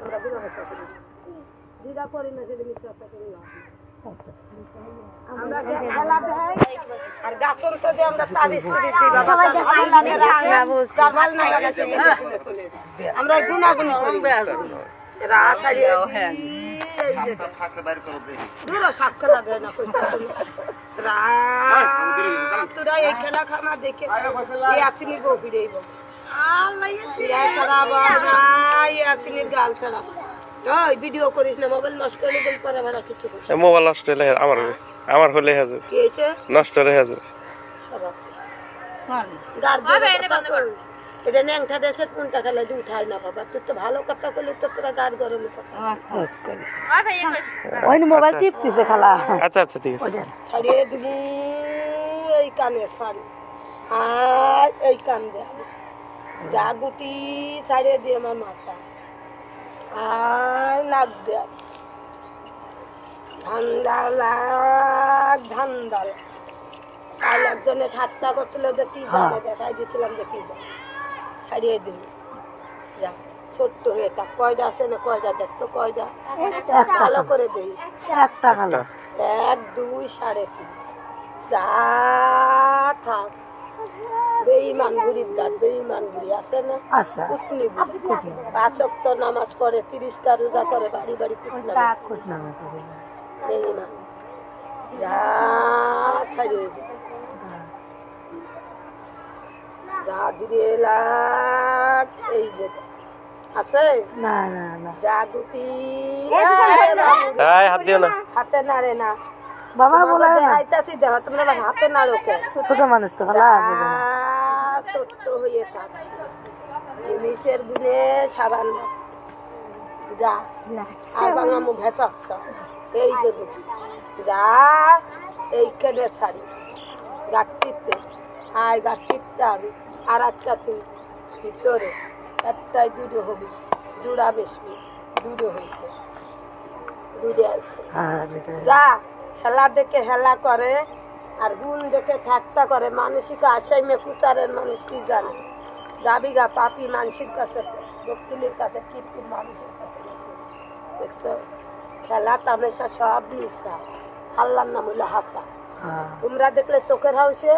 আমরা বিনা পয়সা করি দিদা করি না যদি মিথ্যা করি না আমরা খেলা দেয় আর গাছন তো দিয়ে আমরা তাবিজ করে দিই বাবা জামাল না লাগাতে আমরা গুনাগুনি করি এরা ছাড়িয়ে হ্যাঁ থাকতে বাইরে করে দেই দূর সাক্ষা লাগে না কই তোরা এই খেলা খানা দেখে এই আসিনি গো ফিরেইব আল্লাহ এই খারাপ না এই আসিনি গাল খারাপ ওই ভিডিও করিস না মোবাইল নষ্ট করে দিল পরে আবার কিছু করিস মোবাইল নষ্ট হলে আমার হলে হবে কি হইছে নষ্ট হলে হবে এটা ন্যাংটা দেশে কোনটা খেলা যে উঠায় না বাবা তুই তো ভালো কথা বললি তো তোরা গার গরমে ওই মোবাইল টিপতেছে খালা আচ্ছা আচ্ছা ঠিক আছে ছাড়িয়ে দিবি এই কানে ফাড়ি আর এই কান দেয়া যা গুটি ছাড়িয়ে দিয়ে আমার মাথা আর নাক দেয়া ধান্দাল আর একজনে ঠাট্টা করছিল যে কি জানে দেখাই দিয়েছিলাম যে কি ছাড়িয়ে দিল যা ছোট্ট হয়ে থাক কয়টা আছে না কয়টা দেখতো কয়টা ভালো করে দিই একটা ভালো 1 2 3.5 যা থাক বেঈমান গরিব দাঁত বেঈমান গুড়ি আছে না কুটনি 5 ওয়াক্ত নামাজ পড়ে 30টা রোজা করে বাড়ি বাড়ি কুটনা বেঈমান যা ছাড়িয়ে দিই যা দিলে লাগ এই যে আছে না না না জাগুতি হাত দিও না হাতে নাড়ে না বাবা বলে আইতাছি দেখ তোমরা হাতে নাড়ো কে ছোট মানুষ তো ভালো ছোট হয়ে থাক নিমিষের গুনে সাবান যা আর বাঙামু ভেসাচ্ছ এই যে যা এই কেটে ছাড়ি গাছটিতে আর গাছটিতে আমি আর একটা তুই ভিতরে একটাই দুটো হবি জোড়া বেশি দুটো হয়েছে দুটো আছে যা হেলা দেখে হেলা করে আর গুণ দেখে ঠাট্টা করে মানসিক আশাই মেকুচারের মানুষ কি জানে যাবি গা পাপি মানসির কাছে বক্তিলির কাছে কীর্তি মানুষের কাছে দেখছো খেলা তামেশা সব মিশা আল্লাহর নাম হইলো হাসা তোমরা দেখলে চোখের হাউসে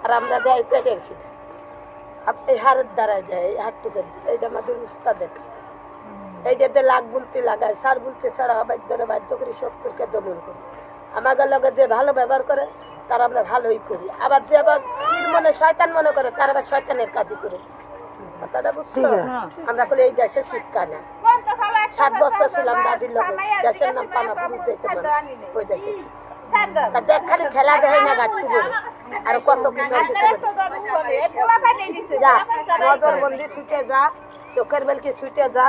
আর আমরা দেয় পেটের খিদে আপনি হারের দ্বারায় যায় এই হাতটুকু এইটা আমাদের উস্তাদের এইটাতে লাগ বলতে লাগায় সার বলতে ছাড়া বাধ্য করি শত্রুকে দমন করি আমাদের লগে যে ভালো ব্যবহার করে তার আমরা ভালোই করি আবার যে আবার মনে শয়তান মনে করে তার আবার শয়তানের কাজই করে কথাটা বুঝছো আমরা বলি এই দেশের শিক্ষা না 7 বছর ছিলাম দাদির লগে দেশের নাম পানাপুর যেতে মানে ওই দেশের শিক্ষা দেখ খালি খেলা দেয় না গাড়ি বলে আর কত কিছু যা নজর বন্দি ছুটে যা চোখের বেলকে ছুটে যা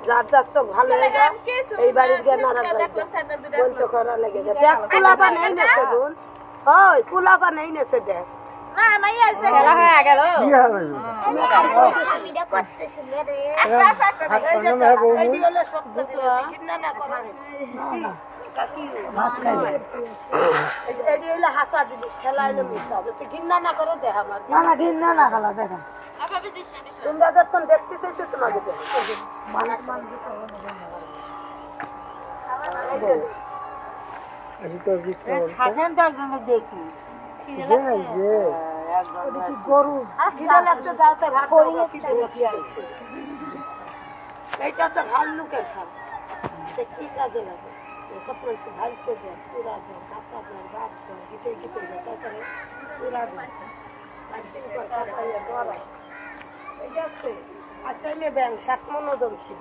যার যার চোখ ভালো হয়ে যা এই বাড়ির জ্ঞান বলতে করা লেগে যায় দেখ কুলাপা নেই নেছে বোন ওই কুলাপা নেই নেছে দেখ হাসা জিনিস খেলাইলে মিশা যদি ঘৃণা না করো দেখ আমার ঘৃণা না খেলা দেখা তোমরা যখন দেখতে চাইছো তোমাকে দেখি গরু এইটা তো ভাল্লুকের খাল কি কাজে লাগে ভাইকে যায় পুরা যায় কাপড় যায় বাপ যায় গিটে গিটে যায় তারপরে পুরা যায় আসলে ব্যাংক 7 মন ওজন ছিল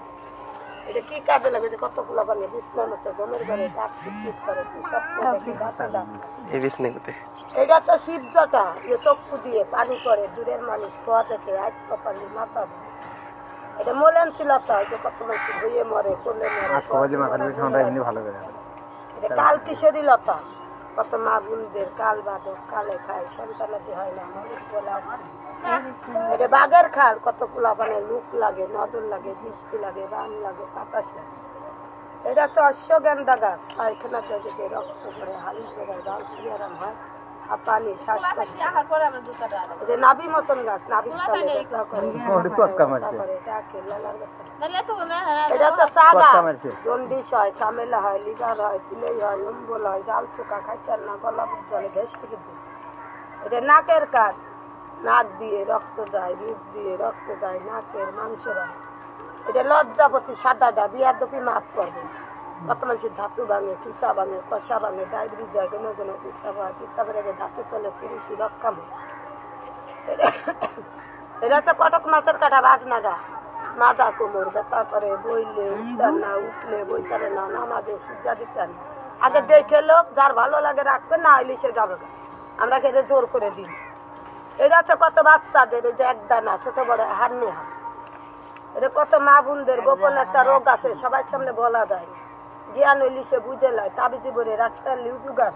এটা কি কাজে লাগে যে কতগুলো বানিয়ে বিছনার মতো গমের ঘরে কাজ ফিট করে এটা তো শিবজটা চক্ষু দিয়ে পানি করে দূরের মানুষ খোয়া দেখে আট কপালি মাথা দেয় এটা মোলেন ছিল তো যে কত মানুষ ধুয়ে মরে করলে মরে এটা কাল কিশোরী লতা কত মা বোনদের কাল বাদক কালে খায় সন্তানাদি হয় না মানুষ বলা এটা বাঘের খাল কত পোলাপানে লুক লাগে নজর লাগে দৃষ্টি লাগে বান লাগে বাতাস লাগে এটা তো অশ্বগন্ধা গাছ পায়খানা যদি রক্ত করে হালি করে গাল ছুড়ে আরাম হয় হাঁপানি শ্বাসকষ্ট এই যে নাভি মোচন গাছ নাভি তলে ব্যথা করে তারপরে এটা লালার ব্যথা এটা হচ্ছে চা গাছ জন্ডিস হয় ঝামেলা হয় লিভার হয় পিলেই হয় অম্বল হয় জাল চোখা খাইতে না গলা বুক জলে গ্যাস থেকে দিই এটা নাকের কাঠ নাক দিয়ে রক্ত যায় মুখ দিয়ে রক্ত যায় নাকের মাংস হয় এটা লজ্জাপতি সাদাটা বিয়ার দপি মাফ করবে কত মানুষের ধাতু ভাঙে পিচা ভাঙে কষা ভাঙে ডায়াবেটিস যায় কোনো কোনো পিচা হয় পিচাবের আগে ধাতু চলে পুরুষই রক্ষা হয় এটা হচ্ছে কটক মাছের কাটা বাজনা গা মাজা কোমর ব্যথা করে বইলে না উঠলে বইতারে না নামাজে সিজা দিতে না আগে দেখে লোক যার ভালো লাগে রাখবে না হইলে সে যাবে আমরা খেতে জোর করে দিই এটা হচ্ছে কত বাচ্চাদের এই যে একদানা ছোট বড় হারনি হয় এটা কত মা বোনদের গোপন একটা রোগ আছে সবার সামনে বলা যায় জ্ঞান হইলি সে বুঝে লাই তাবিজি বলে রাস্তার লিউটুগার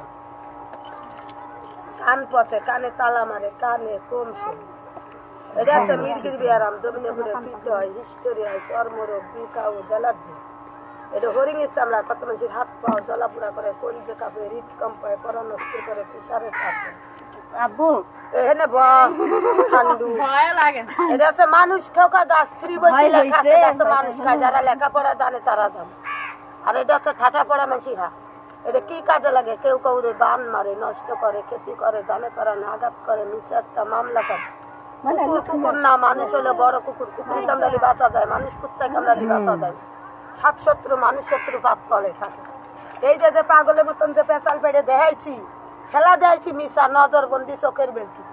কান পচে কানে তালা মারে কানে কমছে এটা হচ্ছে মির্গির বিয়ারাম জমিনে ঘুরে পিত্ত হয় হিস্টোরি হয় চর্মরোগ বিকাও জ্যালার্জি এটা হরিণের চামড়া কত মানুষের হাত পাও জ্বলাপুরা করে কলিজে কাঁপে হৃদকম্প হয় পরামর্শ করে প্রেসারের চাপে এখানে ঠান্ডু এটা হচ্ছে মানুষ ঠোকা গাছ স্ত্রী বলতে লেখা আছে মানুষ খায় যারা লেখাপড়া জানে তারা জানে আর এটা হচ্ছে ঠাটা পড়া মানুষেরা এটা কি কাজে লাগে কেউ কাউরে বান মারে নষ্ট করে ক্ষতি করে জানে পারা না আঘাত করে মিশাত্তা মামলা করে কুকুর কুকুর না মানুষ হলো বড় কুকুর কুকুর কামড়ালি বাঁচা যায় মানুষ কুত্তায় কামড়ালি বাঁচা যায় সাপ শত্রু মানুষ শত্রু পাপ তলে থাকে এই যে পাগলের মতন যে পেশাল পেড়ে দেখাইছি খেলা দেখাইছি মিশা নজর বন্দি চোখের বেলকি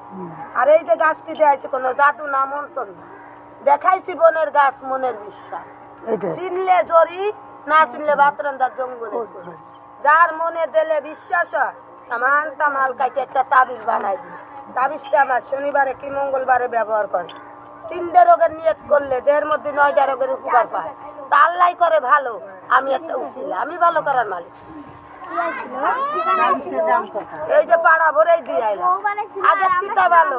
আর এই যে গাছটি দেখাইছি কোনো জাদু না মন্ত্র না দেখাইছি বনের গাছ মনের বিশ্বাস চিনলে জরি না চিনলে ভাতরান্দার জঙ্গলে যার মনে দিলে বিশ্বাস হয় আমার তামাল কাইতে একটা তাবিজ বানাই দিই তাবিজটা আমার শনিবারে কি মঙ্গলবারে ব্যবহার করে 3টে রোগের নিয়ত করলে দেহের মধ্যে 9টা রোগের উপকার পায় তা আল্লাহ করে ভালো আমি একটা উসিলা আমি ভালো করার মালিক এই যে পাড়া ভরেই দিয়ে আইলাম আগের তিতা ভালো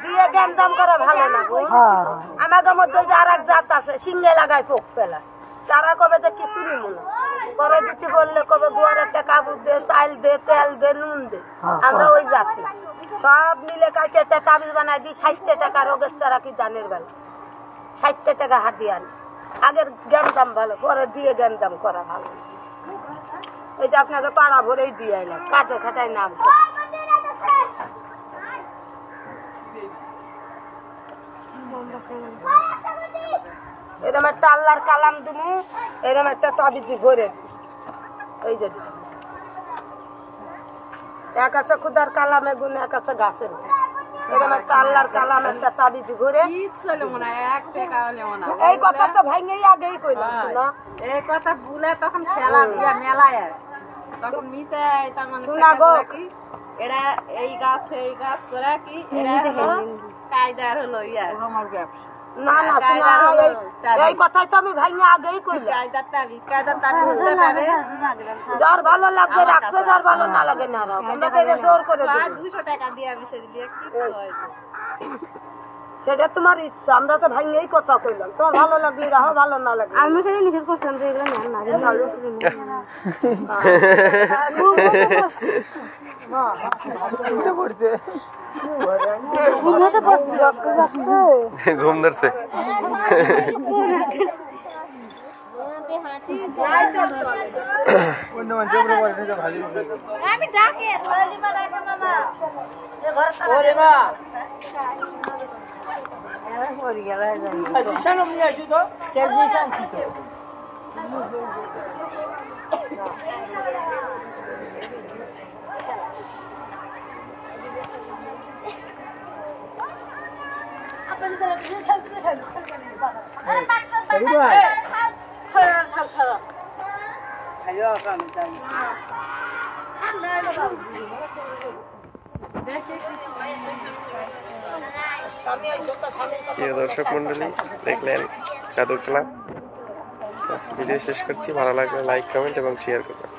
দিয়ে জ্ঞান দাম করা ভালো না আমাদের মধ্যে যে আর এক জাত আছে সিংহে লাগায় পোক ফেলা তারা কবে যে কিছু নিব না পরে দিতে বললে কবে গোয়ার একটা কাপড় দে চাল দে তেল দে নুন দে আমরা ওই জাতি সব মিলে কাছে একটা তাবিজ বানাই দিই 60 টাকা রোগের ছাড়া কি জানের বেলা 60 টাকা হাতি আনি আগের জ্ঞান দাম ভালো পরে দিয়ে জ্ঞান দাম করা ভালো এই যে আপনাকে পাড়া ভরেই দিয়ে এলাম কাজে খাটাই নাম এরকম একটা আল্লাহর কালাম দিমু এরকম একটা তাবিজি ভরে এই যে এক আছে খুদার কালামে গুণ এক আছে গাছের এরকম একটা আল্লাহর কালাম একটা তাবিজি ঘুরে এই কথা তো ভাইঙ্গেই আগেই কইলাম না এই কথা বলে তখন খেলা দিয়া মেলায় তখন মিশে তার মানে শোনা গো এরা এই গাছ করে কি এরা হলো কায়দার হলো ইয়া আমার ব্যবসা না না শোনা এই কথাই তো আমি ভাইঙ্গে আগেই কইলাম কায়দার তাবিজ হতে পারে যার ভালো লাগবে রাখবে যার ভালো না লাগে না রাখবে আমরা তো জোর করে দেব 200 টাকা দিয়ে আমি সেটা দিয়ে কি হয় সেটা তোমার ইচ্ছা আমরা তো ভাইঙ্গেই কথা কইলাম তোমার ভালো লাগলে রাখো ভালো না লাগলে আমি সেটা নিষেধ করছিলাম যে এগুলো না ঘুম ধরছে আমি ডাকে প্রিয় দর্শক মন্ডলী দেখলেন জাদু খেলা ভিডিও শেষ করছি ভালো লাগলে লাইক কমেন্ট এবং শেয়ার করবেন